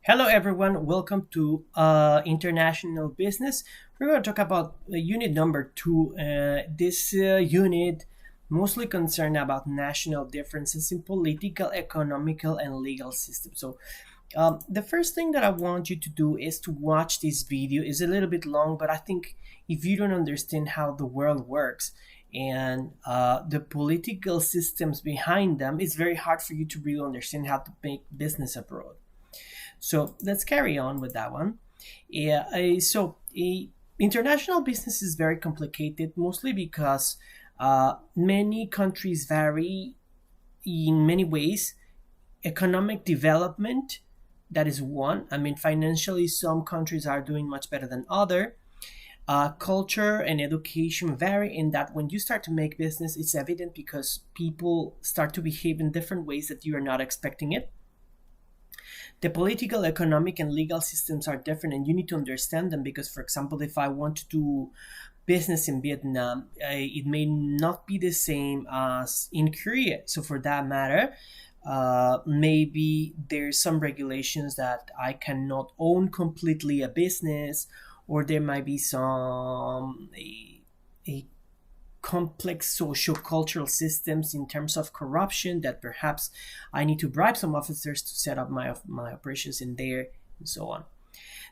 Hello, everyone. Welcome to International Business. We're going to talk about unit number two. This unit mostly concerned about national differences in political, economical, and legal systems. So, the first thing that I want you to do is to watch this video. It's a little bit long, but I think if you don't understand how the world works and the political systems behind them, it's very hard for you to really understand how to make business abroad. So let's carry on with that one. International business is very complicated, mostly because many countries vary in many ways. Economic development, that is one. I mean, financially, some countries are doing much better than other. Culture and education vary in that when you start to make business, it's evident because people start to behave in different ways that you are not expecting it. The political, economic, and legal systems are different, and you need to understand them because, for example, if I want to do business in Vietnam, it may not be the same as in Korea. So, for that matter, maybe there's some regulations that I cannot own completely a business, or there might be a complex socio-cultural systems in terms of corruption that perhaps I need to bribe some officers to set up my operations in there and so on.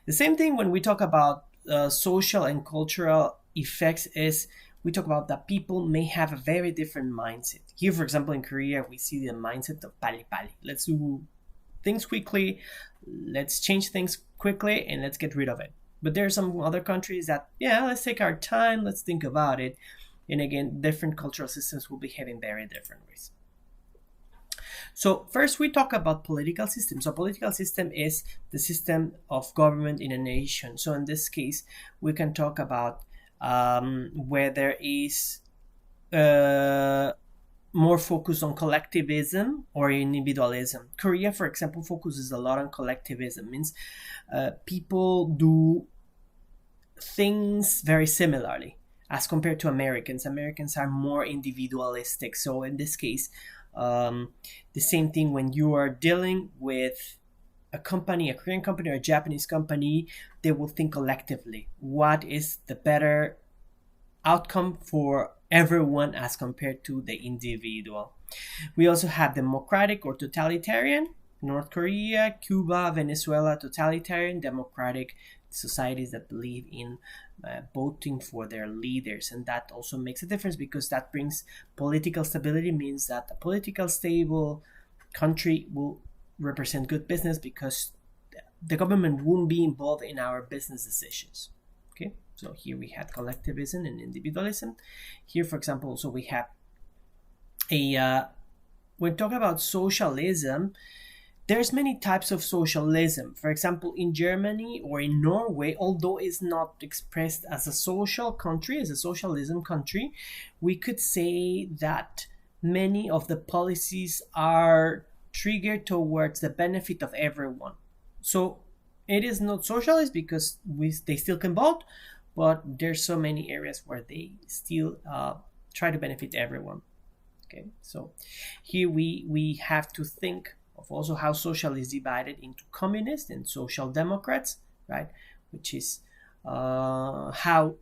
The same thing when we talk about social and cultural effects is we talk about that people may have a very different mindset. Here, for example, in Korea, we see the mindset of pali pali. Let's do things quickly, let's change things quickly, and let's get rid of it. But there are some other countries that, yeah, let's take our time, let's think about it. And again, different cultural systems will behave in very different ways. So first we talk about political system. So political system is the system of government in a nation. So in this case, we can talk about where there is more focus on collectivism or individualism. Korea, for example, focuses a lot on collectivism. Means people do things very similarly as compared to Americans. Americans are more individualistic. So in this case, the same thing when you are dealing with a company, a Korean company or a Japanese company, they will think collectively. What is the better outcome for everyone as compared to the individual? We also have democratic or totalitarian. North Korea, Cuba, Venezuela, totalitarian, democratic societies that believe in voting for their leaders, and that also makes a difference because that brings political stability. Means that a political stable country will represent good business because the government won't be involved in our business decisions. Okay, so here we had collectivism and individualism. Here, for example, also we have when talking about socialism, there's many types of socialism. For example, in Germany or in Norway, although it's not expressed as a social country, as a socialism country, we could say that many of the policies are triggered towards the benefit of everyone. So it is not socialist because they still can vote, but there's so many areas where they still try to benefit everyone. Okay, so here we have to think of also how social is divided into communist and social democrats, right? Which is how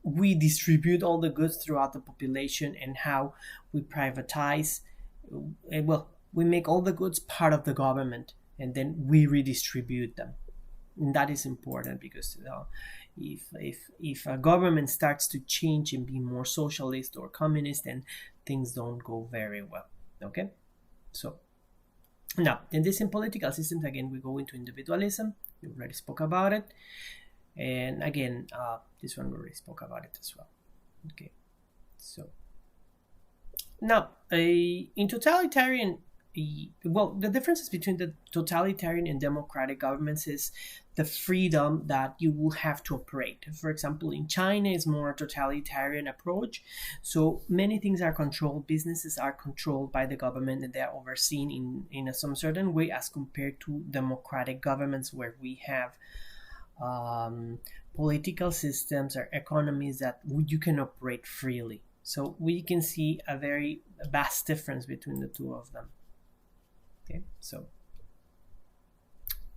we distribute all the goods throughout the population and how we privatize. Well, we make all the goods part of the government and then we redistribute them. And that is important because if a government starts to change and be more socialist or communist, then things don't go very well. Okay, so now, in this in political systems, again, we go into individualism. We already spoke about it. And again, this one we already spoke about it as well. Okay, so now, in totalitarian, well, the differences between the totalitarian and democratic governments is the freedom that you will have to operate. For example, in China, it's more a totalitarian approach. So many things are controlled. Businesses are controlled by the government and they are overseen in some certain way as compared to democratic governments where we have political systems or economies that you can operate freely. So we can see a very vast difference between the two of them. Okay, so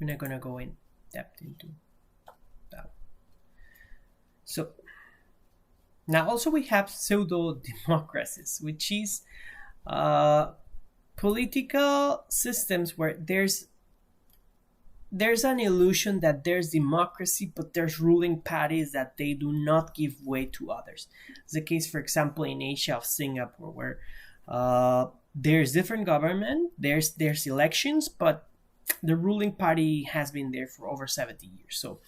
We're not going to go in depth into that. So now also we have pseudo-democracies, which is political systems where there's an illusion that there's democracy, but there's ruling parties that they do not give way to others. It's the case, for example, in Asia of Singapore, where there's different government, there's elections, but the ruling party has been there for over 70 years. So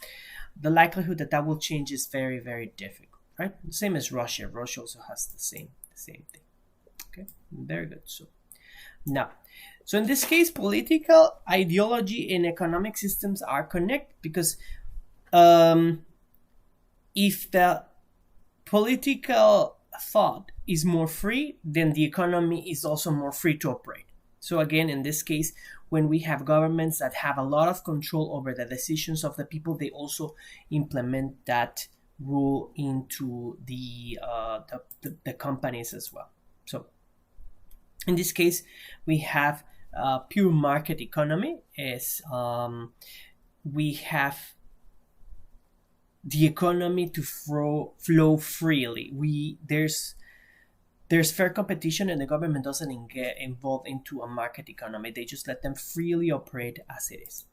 the likelihood that will change is very, very difficult, right? Same as Russia. Russia also has the same thing. Okay, very good. So in this case, political ideology and economic systems are connected because if the political thought is more free, then the economy is also more free to operate. So again, in this case, when we have governments that have a lot of control over the decisions of the people, they also implement that rule into the companies as well. So in this case, we have pure market economy. Is we have the economy to flow freely. There's fair competition, and the government doesn't get involved into a market economy. They just let them freely operate as it is.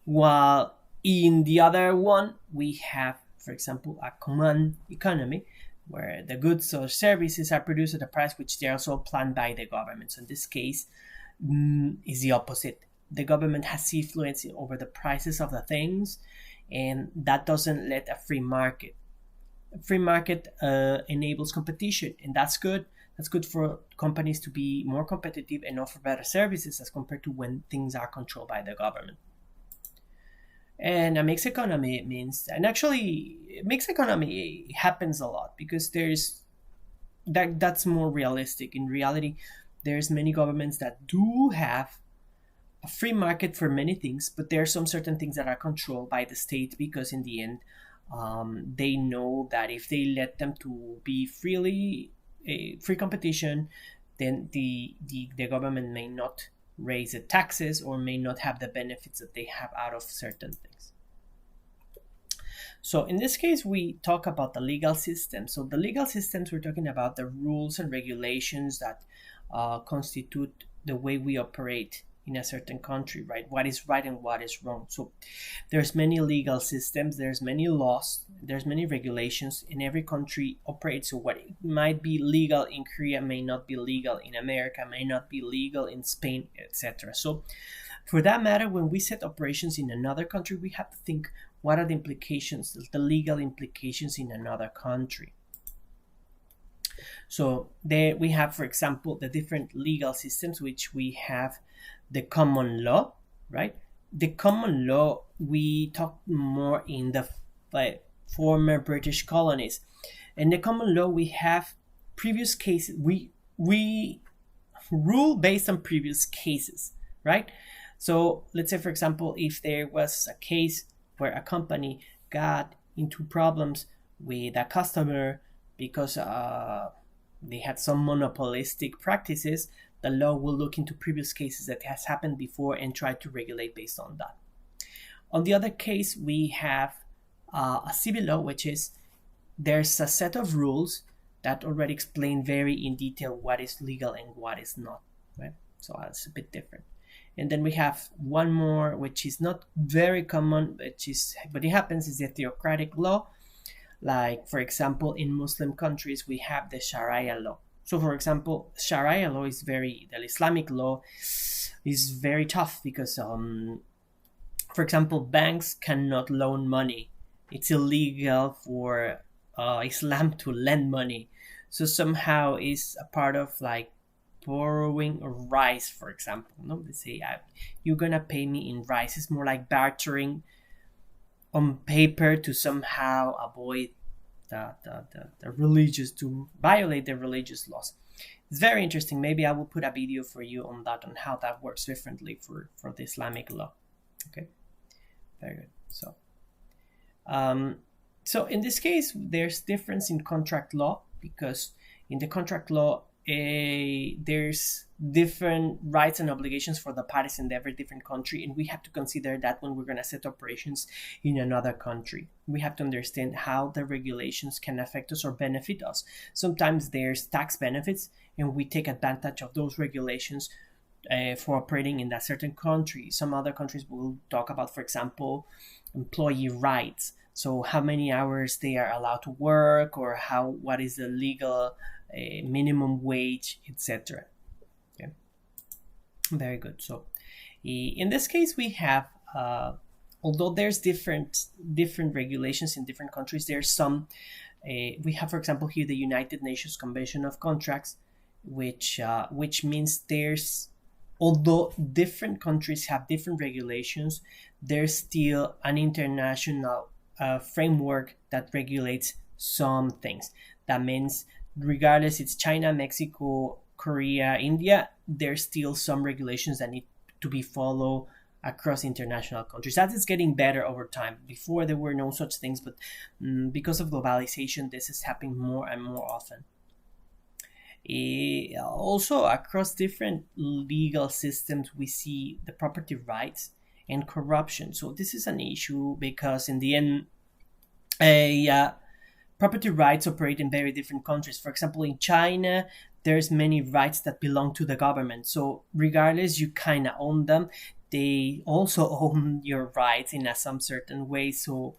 While in the other one, we have, for example, a command economy, where the goods or services are produced at a price which they are also planned by the government. So in this case, is the opposite. The government has influence over the prices of the things, and that doesn't let a free market. A free market enables competition, and that's good. That's good for companies to be more competitive and offer better services as compared to when things are controlled by the government. And a mixed economy means, and actually mixed economy happens a lot because that's more realistic. In reality, there's many governments that do have a free market for many things, but there are some certain things that are controlled by the state because in the end, they know that if they let them to be free competition, then the government may not raise the taxes or may not have the benefits that they have out of certain things. So in this case, we talk about the legal system. So the legal systems, we're talking about the rules and regulations that constitute the way we operate in a certain country, right? What is right and what is wrong. So there's many legal systems, there's many laws, there's many regulations, and every country operates. So what might be legal in Korea may not be legal in America, may not be legal in Spain, etc. So for that matter, when we set operations in another country, we have to think, what are the implications, the legal implications in another country? So there we have, for example, the different legal systems, which we have the common law, right? The common law, we talk more in the former British colonies. In the common law, we have previous cases. We rule based on previous cases, right? So let's say, for example, if there was a case where a company got into problems with a customer because they had some monopolistic practices, the law will look into previous cases that has happened before and try to regulate based on that. On the other case, we have a civil law, which is there's a set of rules that already explain very in detail what is legal and what is not, right? So that's a bit different. And then we have one more, which is not very common, but it happens, is the theocratic law. Like, for example, in Muslim countries, we have the Sharia law. So, for example, Sharia law is the Islamic law is very tough because, for example, banks cannot loan money. It's illegal for Islam to lend money. So somehow it's a part of like borrowing rice, for example. No, they say you're gonna pay me in rice. It's more like bartering on paper to somehow avoid the religious, to violate the religious laws. It's very interesting. Maybe I will put a video for you on that, on how that works differently for the Islamic law. Okay, very good. So in this case, there's difference in contract law, because in the contract law, there's different rights and obligations for the parties in every different country, and we have to consider that when we're going to set operations in another country. We have to understand how the regulations can affect us or benefit us. Sometimes there's tax benefits, and we take advantage of those regulations for operating in that certain country. Some other countries will talk about, for example, employee rights. So how many hours they are allowed to work, or what is the legal minimum wage, etc. Okay, very good. So in this case, we have, although there's different regulations in different countries, there's some. We have, for example, here the United Nations Convention of Contracts, which means although different countries have different regulations, there's still an international framework that regulates some things. That means regardless it's China, Mexico, Korea, India, there's still some regulations that need to be followed across international countries. That is getting better over time. Before there were no such things, but because of globalization, this is happening more and more often. Also, across different legal systems, we see the property rights and corruption. So this is an issue because in the end, property rights operate in very different countries. For example, in China, there's many rights that belong to the government. So regardless, you kind of own them. They also own your rights in some certain way. So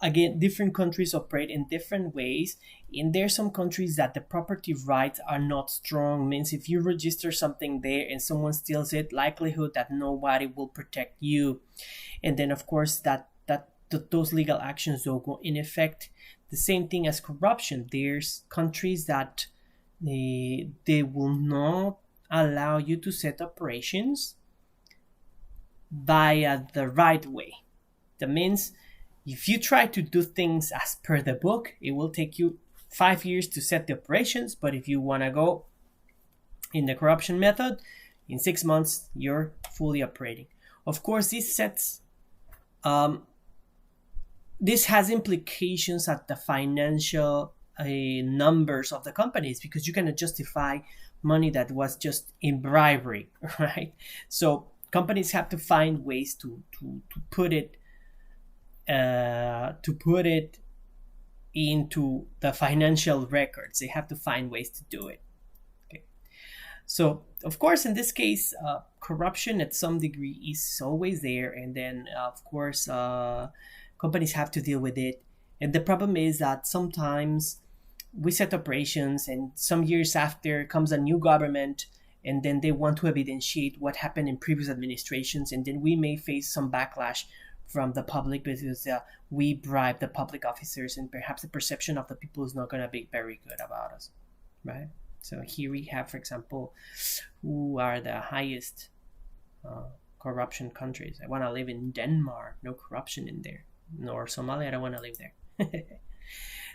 again, different countries operate in different ways. And there's some countries that the property rights are not strong. Means if you register something there and someone steals it, likelihood that nobody will protect you. And then of course those legal actions don't go in effect. The same thing as corruption. There's countries that they will not allow you to set operations via the right way. That means if you try to do things as per the book, it will take you 5 years to set the operations. But if you want to go in the corruption method, in 6 months, you're fully operating. Of course, this has implications at the financial numbers of the companies, because you cannot justify money that was just in bribery, right? So companies have to find ways to put it into the financial records. They have to find ways to do it. Okay. So of course, in this case, corruption at some degree is always there, and then of course companies have to deal with it. And the problem is that sometimes we set operations, and some years after comes a new government, and then they want to evidentiate what happened in previous administrations, and then we may face some backlash from the public because we bribe the public officers, and perhaps the perception of the people is not going to be very good about us, right? So here we have, for example, who are the highest corruption countries. I want to live in Denmark, no corruption in there. Nor Somalia, I don't want to live there.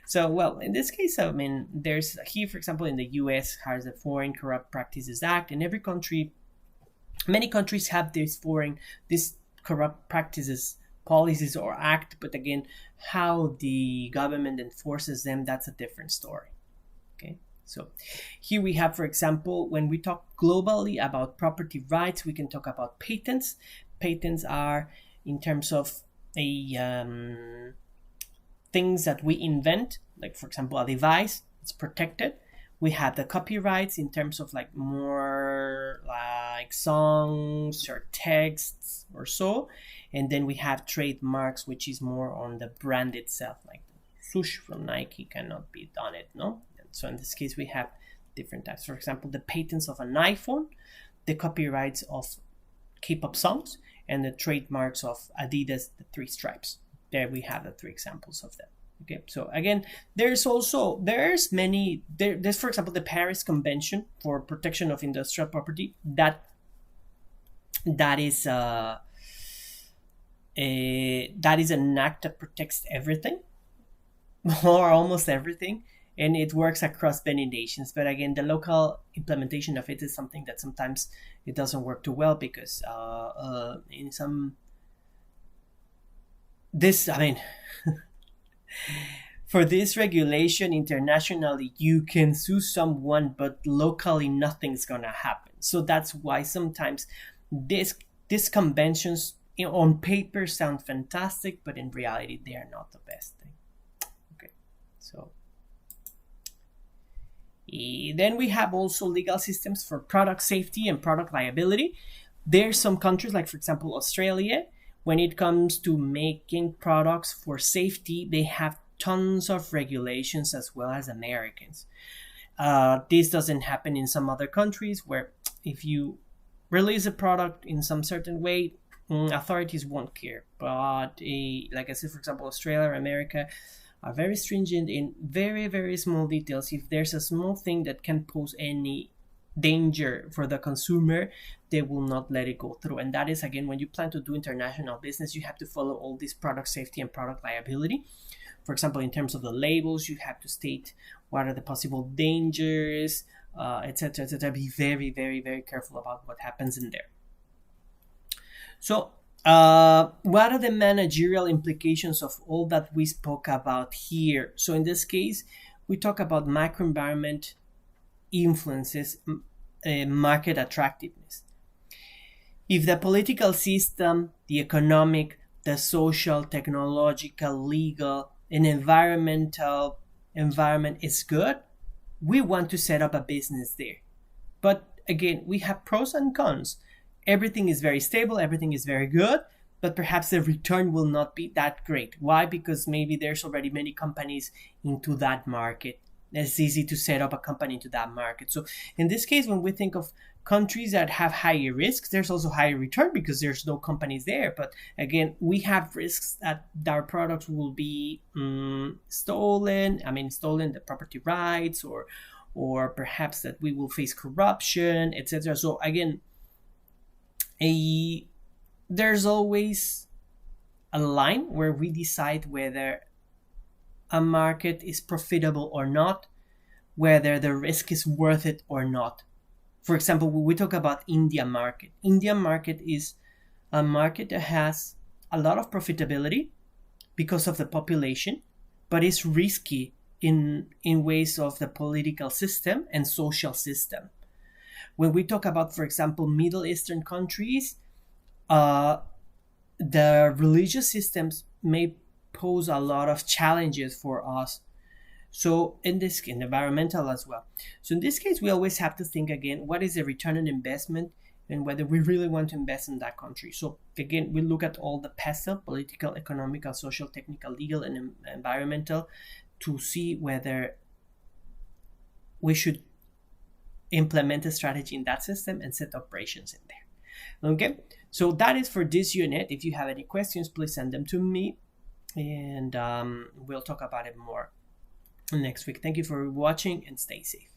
So, well, in this case, I mean, there's here, for example, in the US has the Foreign Corrupt Practices Act. In every country, many countries have this corrupt practices policies or act, but again, how the government enforces them, that's a different story. Okay, so here we have, for example, when we talk globally about property rights, we can talk about patents. Patents are in terms of things that we invent, like for example a device, it's protected. We have the copyrights in terms of like more like songs or texts or so, and then we have trademarks, which is more on the brand itself, like swoosh from Nike cannot be done it, no? And so in this case we have different types. For example, the patents of an iPhone, the copyrights of K-pop songs, and the trademarks of Adidas, the 3 stripes. There we have the 3 examples of them. Okay, so again, there's for example the Paris Convention for Protection of Industrial Property. That is an act that protects everything, or almost everything, and it works across many nations. But again, the local implementation of it is something that sometimes it doesn't work too well, because in some For this regulation internationally, you can sue someone, but locally nothing's gonna happen. So that's why sometimes these conventions, on paper sound fantastic, but in reality they are not the best thing. Okay, so then we have also legal systems for product safety and product liability. There's some countries, like for example Australia, when it comes to making products for safety, they have tons of regulations as well as Americans. This doesn't happen in some other countries, where if you release a product in some certain way, authorities won't care. But like I said, for example, Australia or America are very stringent in very, very small details. If there's a small thing that can pose any danger for the consumer, they will not let it go through. And that is, again, when you plan to do international business, you have to follow all these product safety and product liability. For example, in terms of the labels, you have to state what are the possible dangers, etc., etc. Be very, very, very careful about what happens in there. So what are the managerial implications of all that we spoke about here? So in this case, we talk about microenvironment influences market attractiveness. If the political system, the economic, the social, technological, legal, and environmental environment is good, we want to set up a business there. But again, we have pros and cons. Everything is very stable, everything is very good, but perhaps the return will not be that great. Why? Because maybe there's already many companies into that market. It's easy to set up a company into that market. So in this case, when we think of countries that have higher risks, there's also higher return because there's no companies there. But again, we have risks that our products will be stolen the property rights, or perhaps that we will face corruption, etc. So again, there's always a line where we decide whether a market is profitable or not, whether the risk is worth it or not. For example, when we talk about Indian market is a market that has a lot of profitability because of the population, but is risky in ways of the political system and social system. When we talk about, for example, Middle Eastern countries, the religious systems may pose a lot of challenges for us. So in environmental as well. So in this case, we always have to think again, what is the return on investment and whether we really want to invest in that country. So again, we look at all the PESTEL, political, economical, social, technical, legal, and environmental, to see whether we should implement a strategy in that system and set operations in there. Okay, so that is for this unit. If you have any questions, please send them to me, and we'll talk about it more next week. Thank you for watching, and stay safe.